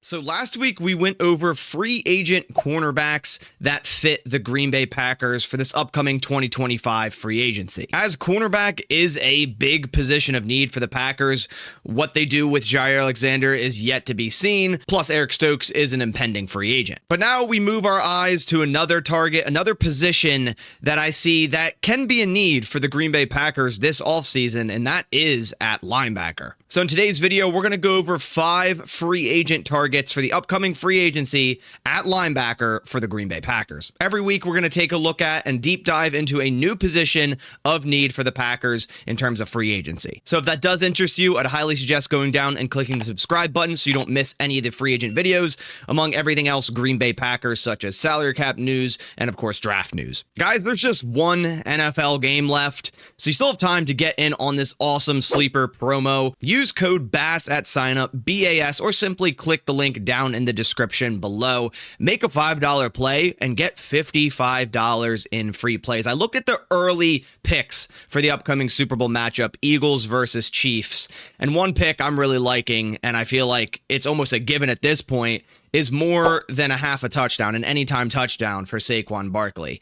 So last week we went over free agent cornerbacks that fit the Green Bay Packers for this upcoming 2025 free agency. As cornerback is a big position of need for the Packers, what they do with Jair Alexander is yet to be seen, plus Eric Stokes is an impending free agent. But now we move our eyes to another target, another position that I see that can be a need for the Green Bay Packers this offseason, and that is at linebacker. So in today's video, we're going to go over 5 free agent targets for the upcoming free agency at linebacker for the Green Bay Packers. Every week, we're going to take a look at and deep dive into a new position of need for the Packers in terms of free agency. So if that does interest you, I'd highly suggest going down and clicking the subscribe button so you don't miss any of the free agent videos, among everything else Green Bay Packers, such as salary cap news and, of course, draft news. Guys, there's just one NFL game left, so you still have time to get in on this awesome sleeper promo. Use code BASS at signup, BAS, or simply click the link down in the description below. Make a $5 play and get $55 in free plays. I looked at the early picks for the upcoming Super Bowl matchup, Eagles versus Chiefs, and one pick I'm really liking, and I feel like it's almost a given at this point, is more than a half a touchdown, an anytime touchdown for Saquon Barkley.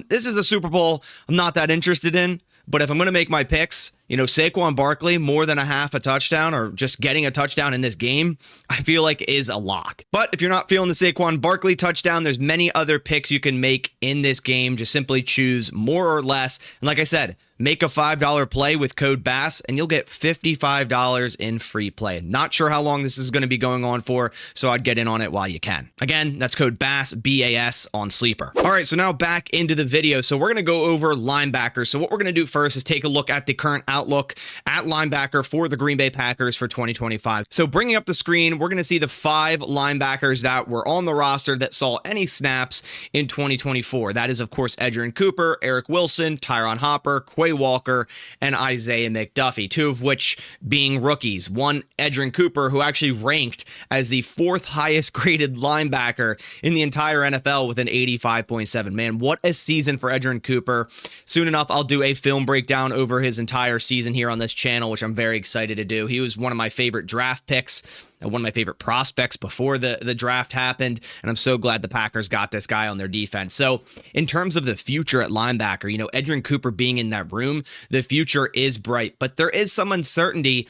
This is the Super Bowl I'm not that interested in, but if I'm going to make my picks, Saquon Barkley, more than a half a touchdown or just getting a touchdown in this game, I feel like is a lock. But if you're not feeling the Saquon Barkley touchdown, there's many other picks you can make in this game. Just simply choose more or less. And like I said, make a $5 play with code BASS and you'll get $55 in free play. Not sure how long this is going to be going on for, so I'd get in on it while you can. Again, that's code BASS, B-A-S, on Sleeper. All right, so now back into the video. So we're going to go over linebackers. So what we're going to do first is take a look at the current outlook at linebacker for the Green Bay Packers for 2025. So bringing up the screen, we're going to see the 5 linebackers that were on the roster that saw any snaps in 2024. That is, of course, Edgerrin Cooper, Eric Wilson, Tyron Hopper, Quay Walker, and Isaiah McDuffie, 2 of which being rookies. One, Edgerrin Cooper, who actually ranked as the 4th highest graded linebacker in the entire NFL with an 85.7. Man, what a season for Edgerrin Cooper. Soon enough, I'll do a film breakdown over his entire season here on this channel, which I'm very excited to do. He was one of my favorite draft picks and one of my favorite prospects before the draft happened, and I'm so glad the Packers got this guy on their defense. So in terms of the future at linebacker, Edgerrin Cooper being in that room, the future is bright, but there is some uncertainty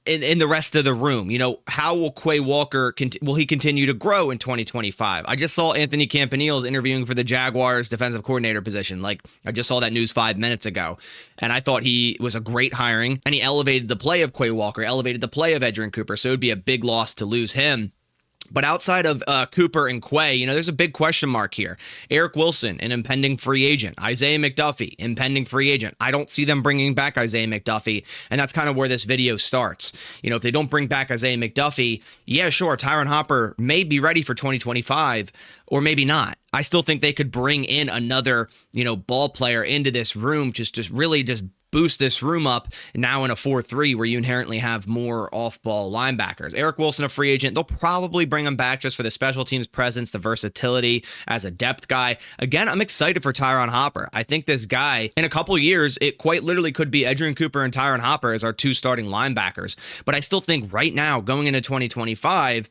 in the rest of the room. How will Quay Walker, will he continue to grow in 2025? I just saw Anthony Campanile's interviewing for the Jaguars defensive coordinator position. I just saw that news 5 minutes ago, and I thought he was a great hiring, and he elevated the play of Quay Walker, elevated the play of Edgerrin Cooper, so it would be a big loss to lose him. But outside of Cooper and Quay, there's a big question mark here. Eric Wilson, an impending free agent. Isaiah McDuffie, impending free agent. I don't see them bringing back Isaiah McDuffie, and that's kind of where this video starts. If they don't bring back Isaiah McDuffie, yeah, sure, Tyron Hopper may be ready for 2025, or maybe not. I still think they could bring in another, ball player into this room, just really boost this room up now in a 4-3 where you inherently have more off-ball linebackers. Eric Wilson, a free agent, they'll probably bring him back just for the special teams presence, the versatility as a depth guy. Again, I'm excited for Tyron Hopper. I think this guy, in a couple years, it quite literally could be Edgerrin Cooper and Tyron Hopper as our 2 starting linebackers. But I still think right now, going into 2025,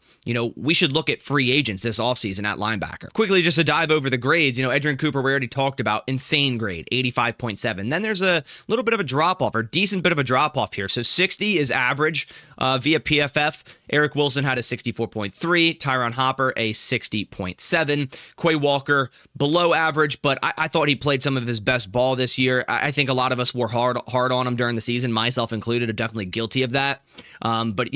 we should look at free agents this offseason at linebacker. Quickly, just to dive over the grades, Edgerrin Cooper, we already talked about, insane grade, 85.7. Then there's a little bit of a drop-off, or decent bit of a drop-off here. So 60 is average via PFF. Eric Wilson had a 64.3. Tyron Hopper, a 60.7. Quay Walker, below average, but I thought he played some of his best ball this year. I think a lot of us were hard on him during the season, myself included. I'm definitely guilty of that. But,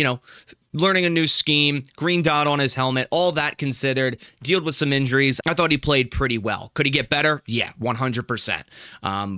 learning a new scheme, green dot on his helmet, all that considered, dealt with some injuries. I thought he played pretty well. Could he get better? Yeah, 100%.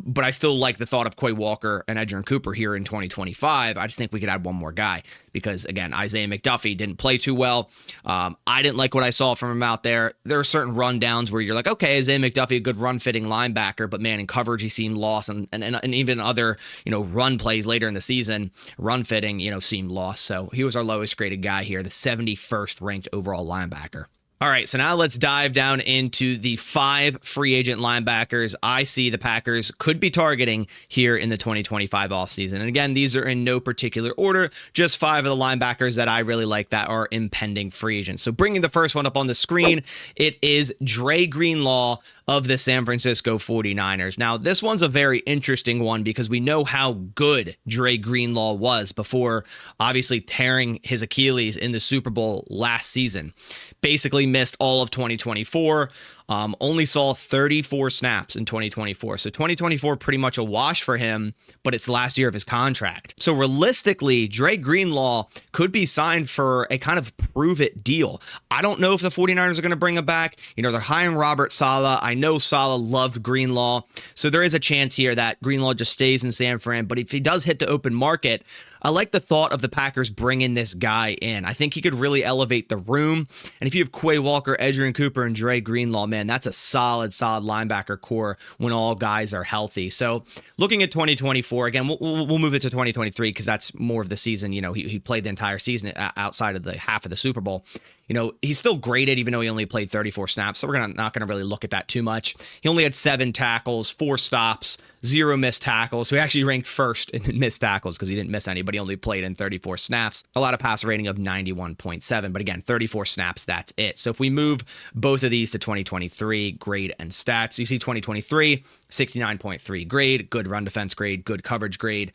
But I still like the thought of Quay Walker and Edgerrin Cooper here in 2025. I just think we could add one more guy because, again, Isaiah McDuffie didn't play too well. I didn't like what I saw from him out there. There are certain rundowns where you're like, okay, Isaiah McDuffie, a good run-fitting linebacker, but man, in coverage, he seemed lost, and even other, run plays later in the season, run-fitting, seemed lost. So he was our lowest graded guy here, the 71st ranked overall linebacker. All right, so now let's dive down into the 5 free agent linebackers I see the Packers could be targeting here in the 2025 offseason. And again, these are in no particular order, just 5 of the linebackers that I really like that are impending free agents. So bringing the first one up on the screen, it is Dre Greenlaw of the San Francisco 49ers. Now, this one's a very interesting one because we know how good Dre Greenlaw was before obviously tearing his Achilles in the Super Bowl last season. Basically missed all of 2024, only saw 34 snaps in 2024. So 2024 pretty much a wash for him, but it's the last year of his contract. So realistically, Dre Greenlaw could be signed for a kind of prove-it deal. I don't know if the 49ers are going to bring him back. You know, they're hiring Robert Saleh. I know Saleh loved Greenlaw, so there is a chance here that Greenlaw just stays in San Fran, but if he does hit the open market, I like the thought of the Packers bringing this guy in. I think he could really elevate the room. And if you have Quay Walker, Edgerrin Cooper, and Dre Greenlaw, man, that's a solid linebacker core when all guys are healthy. So looking at 2024, again, we'll move it to 2023 because that's more of the season. You know, he played the entire season outside of the half of the Super Bowl. You know, he's still graded even though he only played 34 snaps. So we're not going to really look at that too much. He only had 7 tackles, 4 stops, 0 missed tackles. So he actually ranked first in missed tackles because he didn't miss any, but he only played in 34 snaps. A lot of passer rating of 91.7, but again, 34 snaps, that's it. So if we move both of these to 2023 grade and stats, you see 2023, 69.3 grade, good run defense grade, good coverage grade.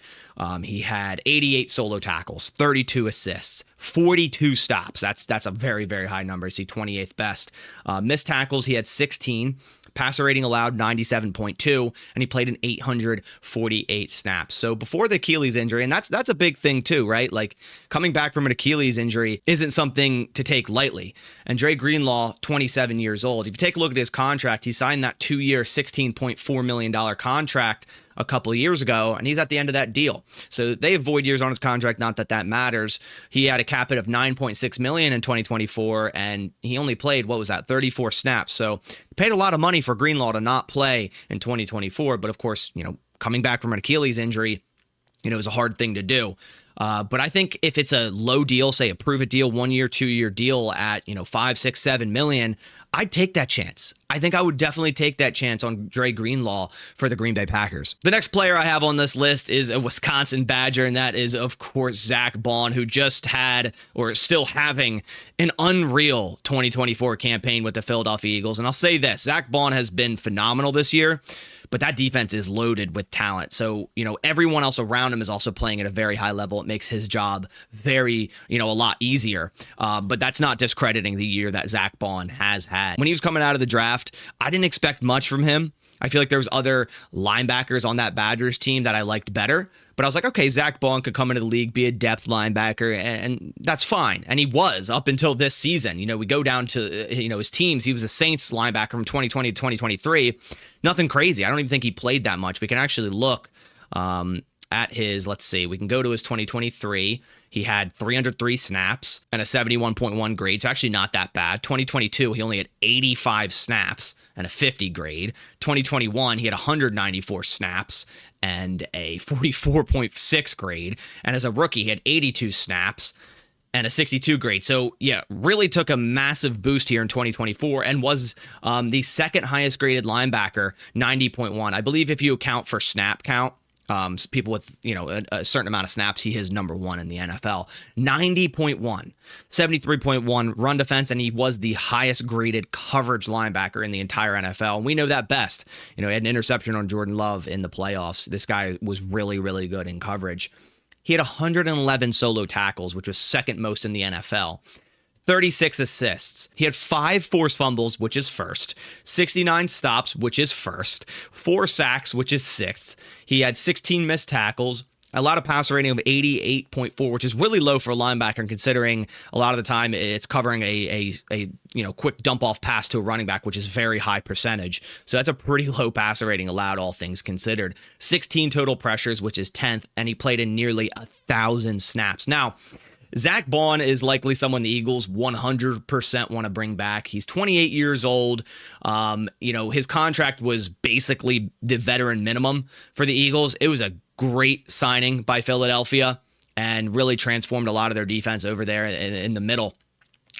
He had 88 solo tackles, 32 assists, 42 stops. That's a very, very high number. See 28th best. Missed tackles, he had 16. Passer rating allowed 97.2, and he played in 848 snaps. So before the Achilles injury, and that's a big thing too, right? Like coming back from an Achilles injury isn't something to take lightly. And Dre Greenlaw, 27 years old. If you take a look at his contract, he signed that 2-year, $16.4 million contract a couple of years ago, and he's at the end of that deal. So they have void years on his contract, not that that matters. He had a cap hit of $9.6 million in 2024, and he only played, 34 snaps. So paid a lot of money for Greenlaw to not play in 2024, but of course, you know, coming back from an Achilles injury, you know, is a hard thing to do. But I think if it's a low deal, say a prove-it deal, 1-year, 2-year deal at, you know, 5, 6, 7 million, I'd take that chance. I think I would definitely take that chance on Dre Greenlaw for the Green Bay Packers. The next player I have on this list is a Wisconsin Badger, and that is, of course, Zack Bonnell, who just had, or is still having, an unreal 2024 campaign with the Philadelphia Eagles. And I'll say this, Zack Bonnell has been phenomenal this year, but that defense is loaded with talent. So, you know, everyone else around him is also playing at a very high level. It makes his job very, you know, a lot easier. But that's not discrediting the year that Zack Bonnell has had. When he was coming out of the draft, I didn't expect much from him. I feel like there was other linebackers on that Badgers team that I liked better. But I was like, okay, Zack Bonnell could come into the league, be a depth linebacker, and that's fine. And he was up until this season. You know, we go down to, you know, his teams. He was a Saints linebacker from 2020 to 2023. Nothing crazy. I don't even think he played that much. We can actually look at his, let's see, we can go to his 2023. He had 303 snaps and a 71.1 grade, so actually not that bad. 2022, he only had 85 snaps and a 50 grade. 2021, he had 194 snaps and a 44.6 grade. And as a rookie, he had 82 snaps and a 62 grade. So yeah, really took a massive boost here in 2024 and was the second highest graded linebacker, 90.1. I believe if you account for snap count, people with, you know, a certain amount of snaps, he is number 1 in the NFL. 90.1, 73.1 run defense, and he was the highest graded coverage linebacker in the entire NFL. And we know that best. You know, he had an interception on Jordan Love in the playoffs. This guy was really, really good in coverage. He had 111 solo tackles, which was second most in the NFL. 36 assists. He had 5 forced fumbles, which is first. 69 stops, which is first. 4 sacks, which is sixth. He had 16 missed tackles. A lot of passer rating of 88.4, which is really low for a linebacker, considering a lot of the time it's covering a you know, quick dump off pass to a running back, which is very high percentage. So that's a pretty low passer rating allowed, all things considered. 16 total pressures, which is 10th, and he played in nearly 1,000 snaps. Now, Zack Bonnell is likely someone the Eagles 100% want to bring back. He's 28 years old. You know, his contract was basically the veteran minimum for the Eagles. It was a great signing by Philadelphia and really transformed a lot of their defense over there in the middle.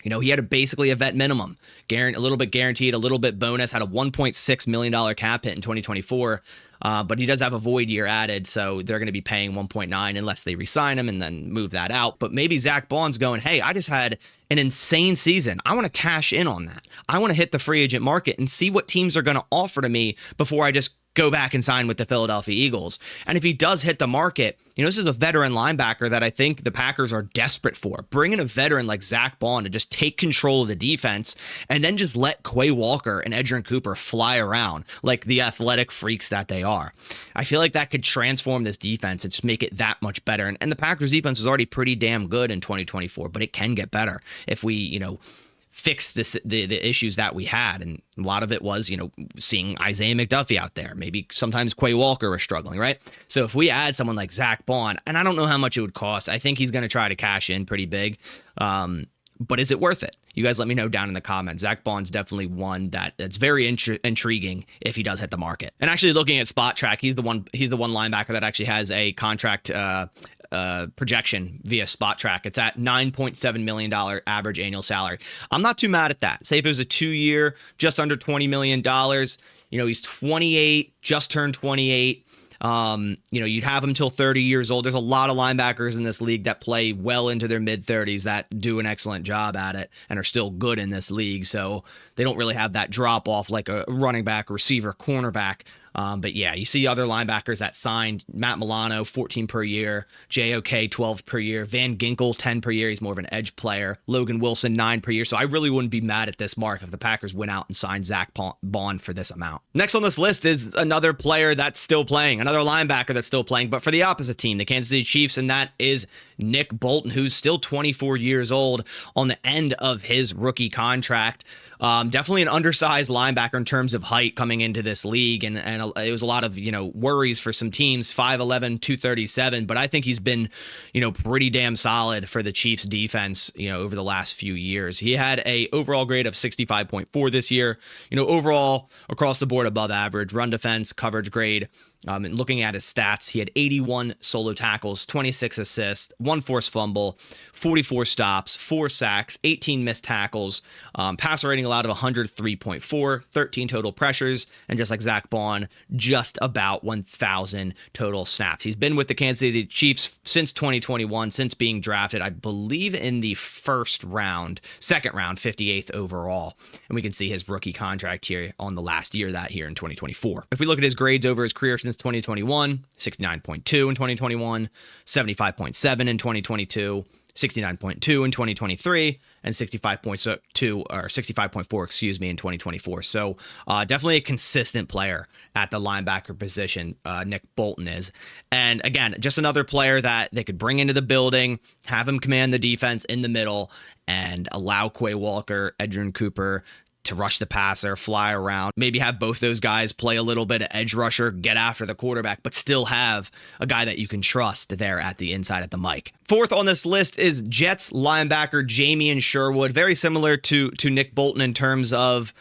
He had basically a vet minimum, a little bit guaranteed, a little bit bonus, had a $1.6 million cap hit in 2024. But he does have a void year added, so they're going to be paying 1.9 unless they re-sign him and then move that out. But maybe Zack Bonnell's going, hey, I just had an insane season. I want to cash in on that. I want to hit the free agent market and see what teams are going to offer to me before I just go back and sign with the Philadelphia Eagles. And if he does hit the market, this is a veteran linebacker that I think the Packers are desperate for. Bring in a veteran like Zack Bonnell to just take control of the defense and then just let Quay Walker and Edgerrin Cooper fly around like the athletic freaks that they are. I feel like that could transform this defense and just make it that much better. And the Packers defense is already pretty damn good in 2024, but it can get better if we, fix the issues that we had. And a lot of it was, seeing Isaiah McDuffie out there. Maybe sometimes Quay Walker was struggling, right? So if we add someone like Zack Bonnell, and I don't know how much it would cost. I think he's going to try to cash in pretty big. But is it worth it? You guys let me know down in the comments. Zack Bonnell's definitely one that's very intriguing if he does hit the market. And actually looking at Spot Track, he's the one linebacker that actually has a contract projection via Spot Track. It's at $9.7 million average annual salary. I'm not too mad at that. Say if it was a 2-year, just under $20 million, he's 28, just turned 28. You'd have him till 30 years old. There's a lot of linebackers in this league that play well into their mid-30s that do an excellent job at it and are still good in this league. So they don't really have that drop off like a running back, receiver, cornerback. But yeah, you see other linebackers that signed. Matt Milano, 14 per year. JOK, 12 per year. Van Ginkel, 10 per year. He's more of an edge player. Logan Wilson, 9 per year. So I really wouldn't be mad at this mark if the Packers went out and signed Zack Bonnell for this amount. Next on this list is another player that's still playing, another linebacker that's still playing, but for the opposite team, the Kansas City Chiefs, and that is Nick Bolton, who's still 24 years old on the end of his rookie contract. Definitely an undersized linebacker in terms of height coming into this league, and it was a lot of worries for some teams. 5'11", 237, but I think he's been pretty damn solid for the Chiefs defense over the last few years. He had a overall grade of 65.4 this year. Overall across the board above average. Run defense, coverage grade. And looking at his stats, he had 81 solo tackles, 26 assists, 1 forced fumble, 44 stops, 4 sacks, 18 missed tackles, passer rating allowed of 103.4, 13 total pressures, and just like Zack Bonnell, just about 1,000 total snaps. He's been with the Kansas City Chiefs since 2021, since being drafted, I believe, in the second round, 58th overall. And we can see his rookie contract here on the last year that here in 2024. If we look at his grades over his career since 2021, 69.2 in 2021, 75.7 in 2022, 69.2 in 2023, and 65.2 or 65.4, in 2024. So definitely a consistent player at the linebacker position, Nick Bolton is. And again, just another player that they could bring into the building, have him command the defense in the middle, and allow Quay Walker, Edgerrin Cooper to rush the passer, fly around, maybe have both those guys play a little bit of edge rusher, get after the quarterback, but still have a guy that you can trust there at the inside at the mic. Fourth on this list is Jets linebacker Jamen Sherwood, very similar to Nick Bolton in terms of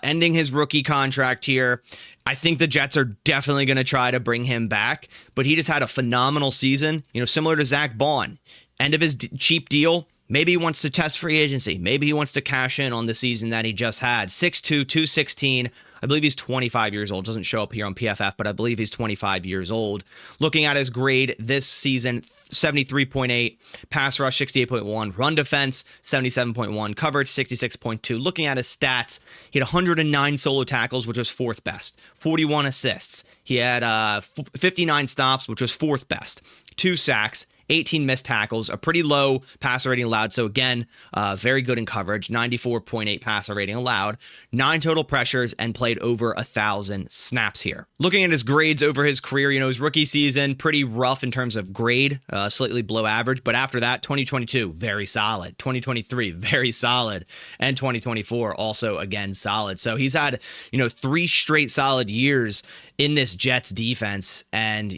ending his rookie contract here. I think the Jets are definitely going to try to bring him back, but he just had a phenomenal season, similar to Zack Bonnell. End of his cheap deal. Maybe he wants to test free agency. Maybe he wants to cash in on the season that he just had. 6'2", 216. I believe he's 25 years old. Doesn't show up here on PFF, but I believe he's 25 years old. Looking at his grade this season, 73.8, pass rush 68.1, run defense 77.1, coverage 66.2. Looking at his stats, he had 109 solo tackles, which was 4th best, 41 assists. He had 59 stops, which was 4th best, 2 sacks, 18 missed tackles, a pretty low passer rating allowed. So again, very good in coverage, 94.8 passer rating allowed, 9 total pressures, and played over 1,000 snaps here. Looking at his grades over his career, his rookie season, pretty rough in terms of grade, slightly below average. But after that, 2022, very solid. 2023, very solid. And 2024, also again, solid. So he's had, 3 straight solid years in this Jets defense. And,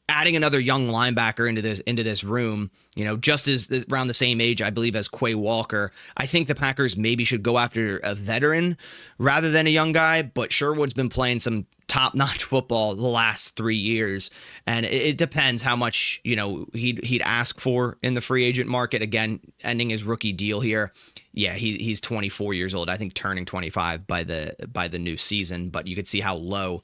adding another young linebacker into this room, just as around the same age, I believe, as Quay Walker. I think the Packers maybe should go after a veteran rather than a young guy, but Sherwood's been playing some top-notch football the last 3 years. And it depends how much, he'd ask for in the free agent market. Again, ending his rookie deal here. Yeah, he's 24 years old. I think turning 25 by the new season. But you could see how low,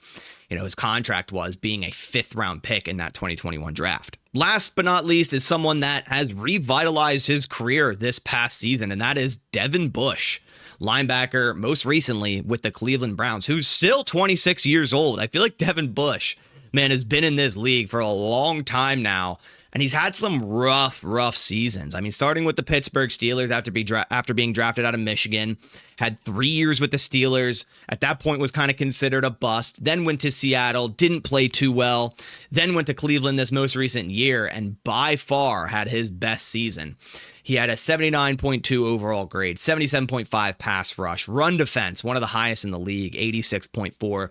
his contract was, being a 5th-round pick in that 2021 draft. Last but not least is someone that has revitalized his career this past season, and that is Devin Bush, linebacker, most recently with the Cleveland Browns, who's still 26 years old. I feel like Devin Bush, man, has been in this league for a long time now, and he's had some rough seasons. I mean, starting with the Pittsburgh Steelers after being drafted out of Michigan, had 3 years with the Steelers. At that point was kind of considered a bust. Then went to Seattle, didn't play too well. Then went to Cleveland this most recent year, and by far had his best season. He had a 79.2 overall grade, 77.5 pass rush, run defense, one of the highest in the league, 86.4.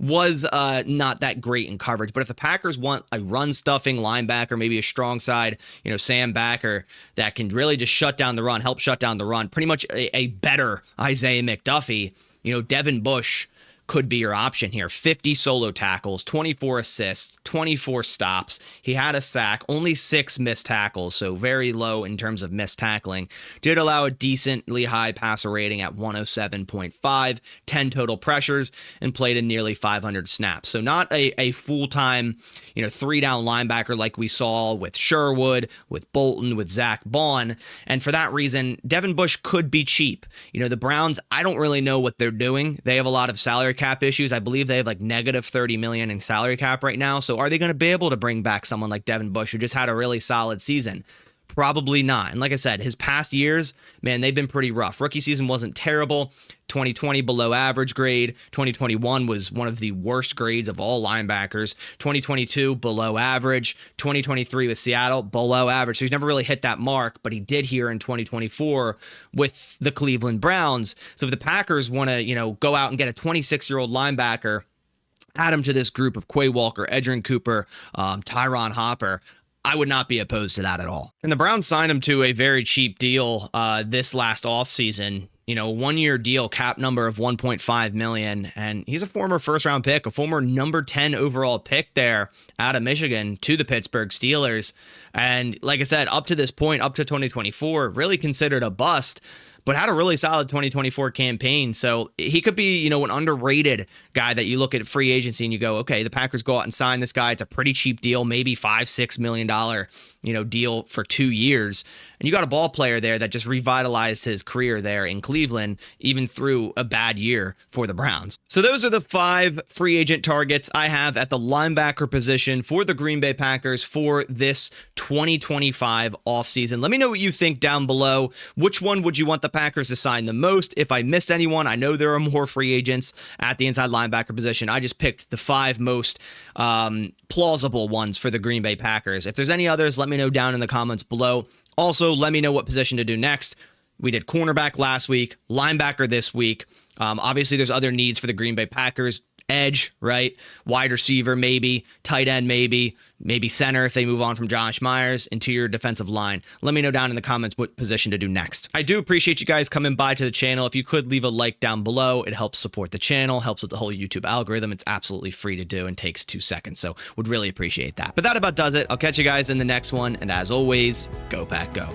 Was not that great in coverage, but if the Packers want a run-stuffing linebacker, maybe a strong side, Sam Backer, that can really just shut down the run, help shut down the run, pretty much a better Isaiah McDuffie, Devin Bush could be your option here. 50 solo tackles, 24 assists, 24 stops. He had a sack, only 6 missed tackles, so very low in terms of missed tackling. Did allow a decently high passer rating at 107.5, 10 total pressures, and played in nearly 500 snaps. So not a full-time, 3-down linebacker like we saw with Sherwood, with Bolton, with Zack Bonnell. And for that reason, Devin Bush could be cheap. The Browns, I don't really know what they're doing. They have a lot of salary cap issues. I believe they have like negative $30 million in salary cap right now. So are they going to be able to bring back someone like Devin Bush, who just had a really solid season? Probably not. And like I said, his past years, man, they've been pretty rough. Rookie season wasn't terrible. 2020 below average grade. 2021 was one of the worst grades of all linebackers. 2022 below average. 2023 with Seattle below average. So he's never really hit that mark, but he did here in 2024 with the Cleveland Browns. So if the Packers want to, go out and get a 26-year-old linebacker, add him to this group of Quay Walker, Edgerrin Cooper, Tyron Hopper, I would not be opposed to that at all. And the Browns signed him to a very cheap deal this last offseason. 1-year deal, cap number of $1.5 million. And he's a former first-round pick, a former number 10 overall pick there out of Michigan to the Pittsburgh Steelers. And like I said, up to this point, up to 2024, really considered a bust, but had a really solid 2024 campaign. So he could be, an underrated guy that you look at free agency and you go, okay, the Packers go out and sign this guy. It's a pretty cheap deal, maybe $5-6 million, deal for 2 years. And you got a ball player there that just revitalized his career there in Cleveland, even through a bad year for the Browns. So those are the 5 free agent targets I have at the linebacker position for the Green Bay Packers for this 2025 offseason. Let me know what you think down below. Which one would you want the Packers to sign the most? If I missed anyone, I know there are more free agents at the inside linebacker position. I just picked the 5 most plausible ones for the Green Bay Packers. If there's any others, let me know down in the comments below. Also, let me know what position to do next. We did cornerback last week, linebacker this week. Obviously, there's other needs for the Green Bay Packers. Edge, right? Wide receiver, maybe. Tight end, maybe. Maybe center if they move on from Josh Myers. Interior defensive line. Let me know down in the comments what position to do next. I do appreciate you guys coming by to the channel. If you could leave a like down below, it helps support the channel, helps with the whole YouTube algorithm. It's absolutely free to do and takes 2 seconds. So would really appreciate that. But that about does it. I'll catch you guys in the next one. And as always, go Pack Go.